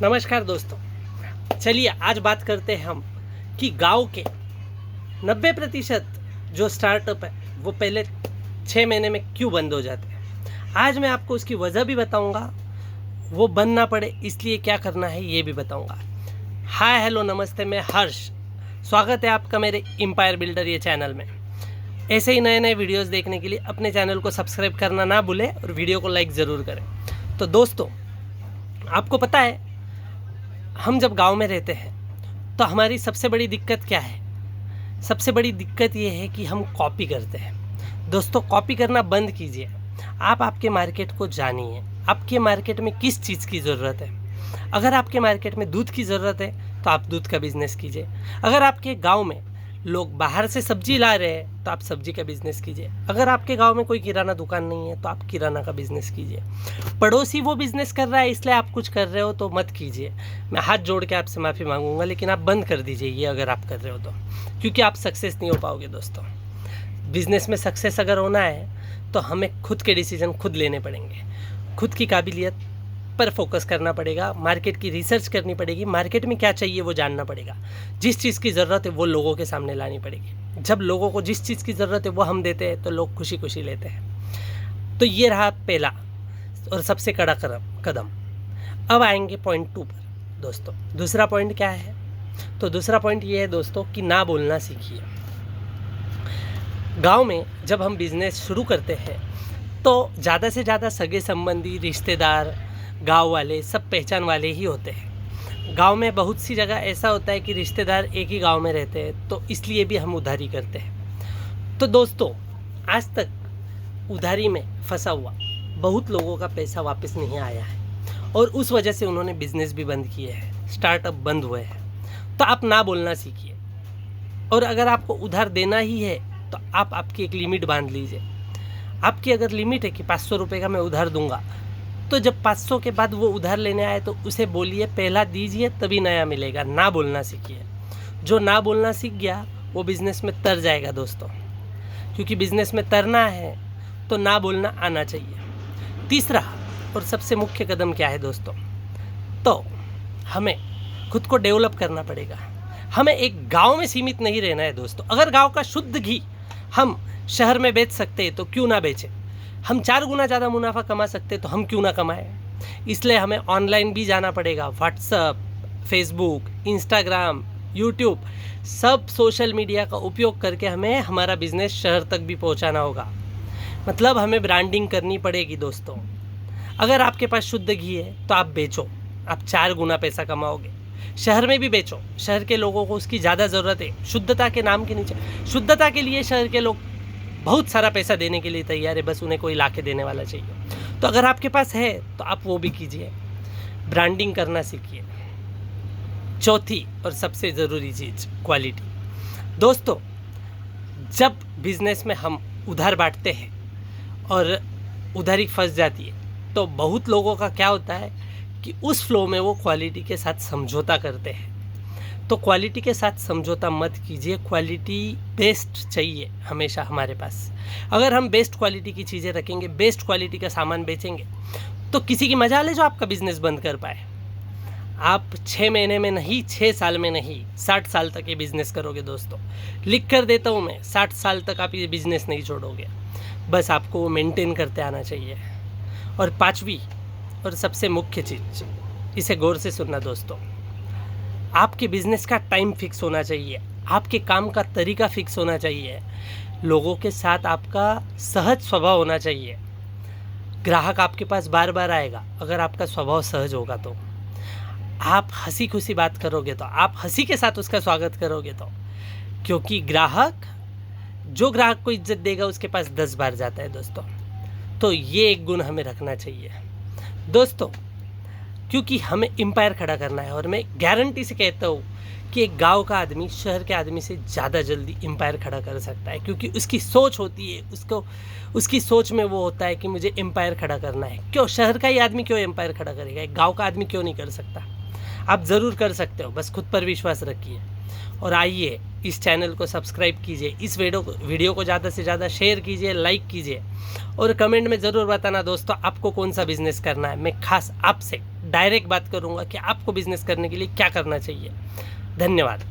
नमस्कार दोस्तों, चलिए आज बात करते हैं हम कि गांव के 90% जो स्टार्टअप है वो पहले 6 महीने में क्यों बंद हो जाते हैं। आज मैं आपको उसकी वजह भी बताऊंगा, वो बंद ना पड़े इसलिए क्या करना है ये भी बताऊंगा। हाय हेलो नमस्ते, मैं हर्ष, स्वागत है आपका मेरे एम्पायर बिल्डर ये चैनल में। ऐसे ही नए नए वीडियोस देखने के लिए अपने चैनल को सब्सक्राइब करना ना भूलें और वीडियो को लाइक ज़रूर करें। तो दोस्तों, आपको पता है हम जब गांव में रहते हैं तो हमारी सबसे बड़ी दिक्कत क्या है? सबसे बड़ी दिक्कत ये है कि हम कॉपी करते हैं। दोस्तों, कॉपी करना बंद कीजिए। आप आपके मार्केट को जानिए, आपके मार्केट में किस चीज़ की ज़रूरत है। अगर आपके मार्केट में दूध की ज़रूरत है तो आप दूध का बिज़नेस कीजिए। अगर आपके गांव में लोग बाहर से सब्जी ला रहे हैं तो आप सब्जी का बिज़नेस कीजिए। अगर आपके गांव में कोई किराना दुकान नहीं है तो आप किराना का बिज़नेस कीजिए। पड़ोसी वो बिज़नेस कर रहा है इसलिए आप कुछ कर रहे हो तो मत कीजिए। मैं हाथ जोड़ के आपसे माफ़ी मांगूंगा, लेकिन आप बंद कर दीजिए ये अगर आप कर रहे हो तो, क्योंकि आप सक्सेस नहीं हो पाओगे। दोस्तों, बिज़नेस में सक्सेस अगर होना है तो हमें खुद के डिसीजन खुद लेने पड़ेंगे, खुद की काबिलियत पर फोकस करना पड़ेगा, मार्केट की रिसर्च करनी पड़ेगी, मार्केट में क्या चाहिए वो जानना पड़ेगा, जिस चीज़ की ज़रूरत है वो लोगों के सामने लानी पड़ेगी। जब लोगों को जिस चीज़ की ज़रूरत है वो हम देते हैं तो लोग खुशी खुशी लेते हैं। तो ये रहा पहला और सबसे कड़ा कदम। अब आएंगे पॉइंट 2 पर। दोस्तों, दूसरा पॉइंट क्या है? तो दूसरा पॉइंट ये है दोस्तों कि ना बोलना सीखिए। गांव में जब हम बिज़नेस शुरू करते हैं तो ज़्यादा से ज़्यादा सगे संबंधी, रिश्तेदार, गांव वाले सब पहचान वाले ही होते हैं। गांव में बहुत सी जगह ऐसा होता है कि रिश्तेदार एक ही गांव में रहते हैं तो इसलिए भी हम उधारी करते हैं। तो दोस्तों, आज तक उधारी में फंसा हुआ बहुत लोगों का पैसा वापस नहीं आया है और उस वजह से उन्होंने बिजनेस भी बंद किए हैं, स्टार्टअप बंद हुए हैं। तो आप ना बोलना सीखिए, और अगर आपको उधार देना ही है तो आप आपकी एक लिमिट बांध लीजिए। आपकी अगर लिमिट है कि 500 रुपये का मैं उधार दूंगा, तो जब 500 के बाद वो उधार लेने आए तो उसे बोलिए पहला दीजिए तभी नया मिलेगा। ना बोलना सीखिए। जो ना बोलना सीख गया वो बिज़नेस में तर जाएगा दोस्तों, क्योंकि बिज़नेस में तरना है तो ना बोलना आना चाहिए। तीसरा और सबसे मुख्य कदम क्या है दोस्तों? तो हमें खुद को डेवलप करना पड़ेगा। हमें एक गांव में सीमित नहीं रहना है दोस्तों। अगर गांव का शुद्ध घी हम शहर में बेच सकते हैं तो क्यों ना बेचें। हम 4 गुना ज़्यादा मुनाफा कमा सकते तो हम क्यों ना कमाएं। इसलिए हमें ऑनलाइन भी जाना पड़ेगा। व्हाट्सअप, फेसबुक, इंस्टाग्राम, यूट्यूब, सब सोशल मीडिया का उपयोग करके हमें हमारा बिजनेस शहर तक भी पहुंचाना होगा। मतलब हमें ब्रांडिंग करनी पड़ेगी दोस्तों। अगर आपके पास शुद्ध घी है तो आप बेचो, आप 4 गुना पैसा कमाओगे। शहर में भी बेचो, शहर के लोगों को उसकी ज़्यादा ज़रूरत है। शुद्धता के नाम के नीचे शुद्धता के लिए शहर के लोग बहुत सारा पैसा देने के लिए तैयार है, बस उन्हें कोई ला के देने वाला चाहिए। तो अगर आपके पास है तो आप वो भी कीजिए, ब्रांडिंग करना सीखिए। चौथी और सबसे ज़रूरी चीज़, क्वालिटी। दोस्तों, जब बिजनेस में हम उधार बांटते हैं और उधारी फंस जाती है तो बहुत लोगों का क्या होता है कि उस फ्लो में वो क्वालिटी के साथ समझौता करते हैं। तो क्वालिटी के साथ समझौता मत कीजिए। क्वालिटी बेस्ट चाहिए हमेशा हमारे पास। अगर हम बेस्ट क्वालिटी की चीज़ें रखेंगे, बेस्ट क्वालिटी का सामान बेचेंगे, तो किसी की मजाल है जो आपका बिजनेस बंद कर पाए। आप 6 महीने में नहीं, 6 साल में नहीं, 60 साल तक ये बिज़नेस करोगे दोस्तों। लिख कर देता हूँ मैं, 60 साल तक आप ये बिज़नेस नहीं छोड़ोगे। बस आपको वो मेंटेन करते आना चाहिए। और 5वीं और सबसे मुख्य चीज़, इसे गौर से सुनना दोस्तों, आपके बिजनेस का टाइम फिक्स होना चाहिए, आपके काम का तरीका फिक्स होना चाहिए, लोगों के साथ आपका सहज स्वभाव होना चाहिए। ग्राहक आपके पास बार बार आएगा अगर आपका स्वभाव सहज होगा। तो आप हंसी खुशी बात करोगे तो, आप हंसी के साथ उसका स्वागत करोगे तो, क्योंकि जो ग्राहक को इज्जत देगा उसके पास 10 बार जाता है दोस्तों। तो ये एक गुण हमें रखना चाहिए दोस्तों, क्योंकि हमें एम्पायर खड़ा करना है। और मैं गारंटी से कहता हूँ कि एक गांव का आदमी शहर के आदमी से ज़्यादा जल्दी एम्पायर खड़ा कर सकता है, क्योंकि उसकी सोच होती है, उसकी सोच में वो होता है कि मुझे एम्पायर खड़ा करना है। क्यों शहर का ही आदमी क्यों एम्पायर खड़ा करेगा? एक गांव का आदमी क्यों नहीं कर सकता? आप ज़रूर कर सकते हो, बस खुद पर विश्वास रखिए। और आइए, इस चैनल को सब्सक्राइब कीजिए, इस वीडियो को ज़्यादा से ज़्यादा शेयर कीजिए, लाइक कीजिए, और कमेंट में ज़रूर बताना दोस्तों आपको कौन सा बिज़नेस करना है। मैं खास आपसे डायरेक्ट बात करूँगा कि आपको बिज़नेस करने के लिए क्या करना चाहिए। धन्यवाद।